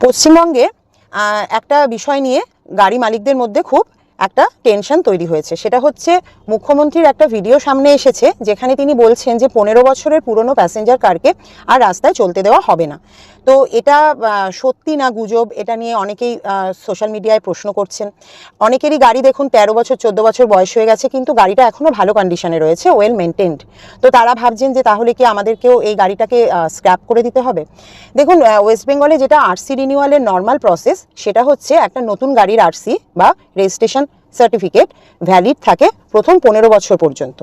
পশ্চিমবঙ্গে একটা বিষয় নিয়ে গাড়ি মালিকদের মধ্যে খুব একটা টেনশন তৈরি হয়েছে। সেটা হচ্ছে মুখ্যমন্ত্রীর একটা ভিডিও সামনে এসেছে যেখানে তিনি বলছেন যে 15 বছরের পুরনো প্যাসেঞ্জার কারকে আর রাস্তায় চলতে দেওয়া হবে না। তো এটা সত্যি না গুজব, এটা নিয়ে অনেকেই সোশ্যাল মিডিয়ায় প্রশ্ন করছেন। অনেকেরই গাড়ি দেখুন 13 বছর 14 বছর বয়স হয়ে গেছে, কিন্তু গাড়িটা এখনও ভালো কন্ডিশনে রয়েছে, ওয়েল মেনটেন্ড। তো তারা ভাবছেন যে তাহলে কি আমাদেরকেও এই গাড়িটাকে স্ক্র্যাপ করে দিতে হবে? দেখুন, ওয়েস্ট বেঙ্গলে যেটা আরসি রিনিউয়ালের নর্মাল প্রসেস, সেটা হচ্ছে একটা নতুন গাড়ির আরসি বা রেজিস্ট্রেশন সার্টিফিকেট ভ্যালিড থাকে প্রথম 15 বছর পর্যন্ত।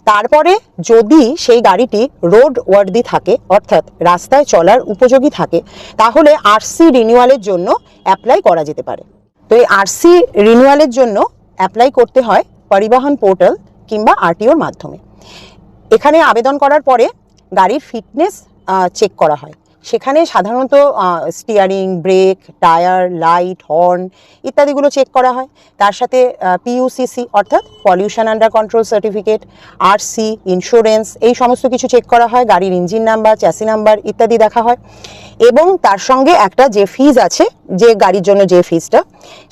তারপরে যদি সেই গাড়িটি রোড ওয়ার্দি থাকে, অর্থাৎ রাস্তায় চলার উপযোগী থাকে, তাহলে আরসি রিনিউয়ালের জন্য অ্যাপ্লাই করা যেতে পারে। তো এই আরসি রিনিউয়ালের জন্য অ্যাপ্লাই করতে হয় পরিবহন পোর্টাল কিংবা আরটিওর মাধ্যমে। এখানে আবেদন করার পরে গাড়ির ফিটনেস চেক করা হয়। সেখানে সাধারণত steering, brake, tyre, light, horn ইত্যাদিগুলো চেক করা হয়। তার সাথে পিইউসিসি অর্থাৎ pollution under control certificate, RC, insurance, এই সমস্ত কিছু চেক করা হয়। গাড়ির ইঞ্জিন নাম্বার, চ্যাসি নাম্বার ইত্যাদি দেখা হয়। এবং তার সঙ্গে একটা যে ফিজ আছে, যে গাড়ির জন্য যে ফিজটা,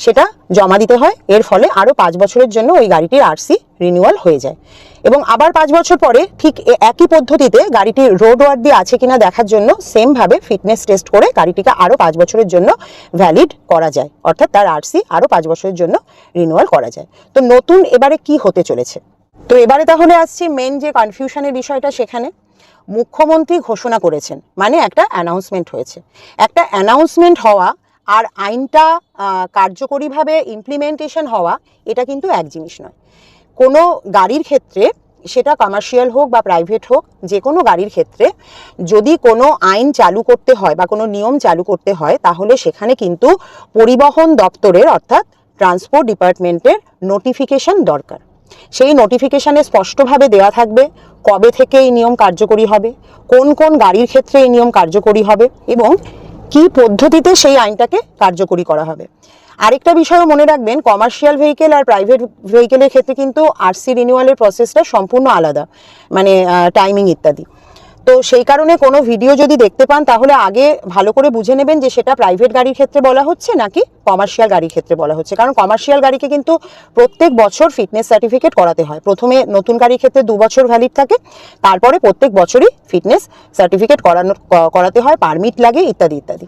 সেটা জমা দিতে হয়। এর ফলে আরও 5 বছরের জন্য ওই গাড়িটির আরসি রিনিউয়াল হয়ে যায়। এবং আবার 5 বছর পরে ঠিক একই পদ্ধতিতে গাড়িটি রোড ওয়ার্দি আছে কিনা দেখার জন্য সেমভাবে ফিটনেস টেস্ট করে গাড়িটিকে আরও 5 বছরের জন্য ভ্যালিড করা যায়, অর্থাৎ তার আরসি আরও 5 বছরের জন্য রিনিউয়াল করা যায়। তো নতুন এবারে কি হতে চলেছে? তো এবারে তাহলে আসছি মেন যে কনফিউশনের বিষয়টা। সেখানে মুখ্যমন্ত্রী ঘোষণা করেছেন, মানে একটা অ্যানাউন্সমেন্ট হয়েছে। একটা অ্যানাউন্সমেন্ট হওয়া আর আইনটা কার্যকরীভাবে ইমপ্লিমেন্টেশন হওয়া, এটা কিন্তু এক জিনিস নয়। কোনো গাড়ির ক্ষেত্রে, সেটা কমার্শিয়াল হোক বা প্রাইভেট হোক, যে কোনো গাড়ির ক্ষেত্রে যদি কোনো আইন চালু করতে হয় বা কোনো নিয়ম চালু করতে হয়, তাহলে সেখানে কিন্তু পরিবহন দপ্তরের অর্থাৎ ট্রান্সপোর্ট ডিপার্টমেন্টের নোটিফিকেশন দরকার। সেই নোটিফিকেশানে স্পষ্টভাবে দেওয়া থাকবে কবে থেকে এই নিয়ম কার্যকরী হবে, কোন কোন গাড়ির ক্ষেত্রে এই নিয়ম কার্যকরী হবে এবং কী পদ্ধতিতে সেই আইনটাকে কার্যকরী করা হবে। আরেকটা বিষয়ও মনে রাখবেন, কমার্শিয়াল ভেহিকেল আর প্রাইভেট ভেহিকেলের ক্ষেত্রে কিন্তু আরসি রিনিউয়ালের প্রসেসটা সম্পূর্ণ আলাদা, মানে টাইমিং ইত্যাদি। তো সেই কারণে কোনো ভিডিও যদি দেখতে পান, তাহলে আগে ভালো করে বুঝে নেবেন যে সেটা প্রাইভেট গাড়ির ক্ষেত্রে বলা হচ্ছে নাকি কমার্শিয়াল গাড়ির ক্ষেত্রে বলা হচ্ছে। কারণ কমার্শিয়াল গাড়িকে কিন্তু প্রত্যেক বছর ফিটনেস সার্টিফিকেট করাতে হয়। প্রথমে নতুন গাড়ির ক্ষেত্রে 2 বছর ভ্যালিড থাকে, তারপরে প্রত্যেক বছরই ফিটনেস সার্টিফিকেট করাতে হয়, পারমিট লাগে ইত্যাদি ইত্যাদি।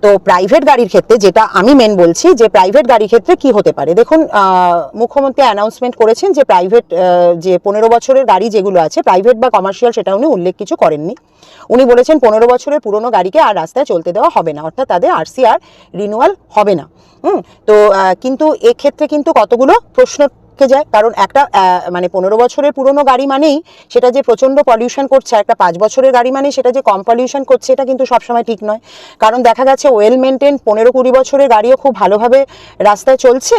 তো প্রাইভেট গাড়ির ক্ষেত্রে যেটা আমি মেন বলছি, যে প্রাইভেট গাড়ির ক্ষেত্রে কি হতে পারে। দেখুন, মুখ্যমন্ত্রী অ্যানাউন্সমেন্ট করেছেন যে প্রাইভেট যে 15 বছরের গাড়ি যেগুলো আছে, প্রাইভেট বা কমার্শিয়াল, সেটা উনি উল্লেখ কিছু করেননি। উনি বলেছেন 15 বছরের পুরনো গাড়িকে আর রাস্তায় চলতে দেওয়া হবে না, অর্থাৎ তাদের আরসি আর রিনিউয়াল হবে না। তো কিন্তু এক্ষেত্রে কিন্তু কতগুলো প্রশ্ন যায়, কারণ একটা মানে 15 বছরের পুরনো গাড়ি মানেই সেটা যে প্রচণ্ড পলিউশন করছে, একটা 5 বছরের গাড়ি মানে সেটা যে কম পলিউশন করছে, এটা কিন্তু সবসময় ঠিক নয়। কারণ দেখা গেছে ওয়েল মেনটেন 15-20 বছরের গাড়িও খুব ভালোভাবে রাস্তায় চলছে,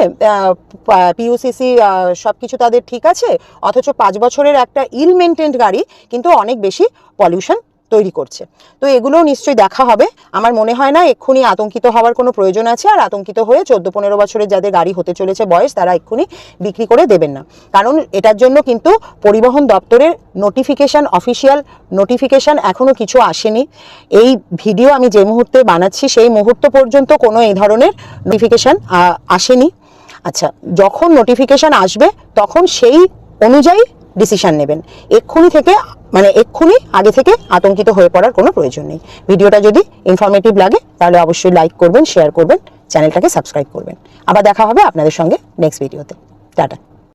পিইউসিসি সব কিছু তাদের ঠিক আছে, অথচ 5 বছরের একটা ইল মেনটেন্ড গাড়ি কিন্তু অনেক বেশি পলিউশন তৈরি করছে। তো এগুলোও নিশ্চয়ই দেখা হবে। আমার মনে হয় না এক্ষুনি আতঙ্কিত হওয়ার কোনো প্রয়োজন আছে। আর আতঙ্কিত হয়ে 14-15 বছরের যাদের গাড়ি হতে চলেছে বয়স, তারা এক্ষুনি বিক্রি করে দেবেন না। কারণ এটার জন্য কিন্তু পরিবহন দপ্তরের নোটিফিকেশান, অফিসিয়াল নোটিফিকেশান এখনও কিছু আসেনি। এই ভিডিও আমি যে মুহূর্তে বানাচ্ছি সেই মুহূর্ত পর্যন্ত কোনো এই ধরনের নোটিফিকেশান আসেনি। আচ্ছা, যখন নোটিফিকেশান আসবে তখন সেই অনুযায়ী ডিসিশন নেবেন। এক্ষুনি আগে থেকে আতঙ্কিত হয়ে পড়ার কোনো প্রয়োজন নেই। ভিডিওটা যদি ইনফরমেটিভ লাগে তাহলে অবশ্যই লাইক করবেন, শেয়ার করবেন, চ্যানেলটাকে সাবস্ক্রাইব করবেন। আবার দেখা হবে আপনাদের সঙ্গে নেক্সট ভিডিওতে। টাটা।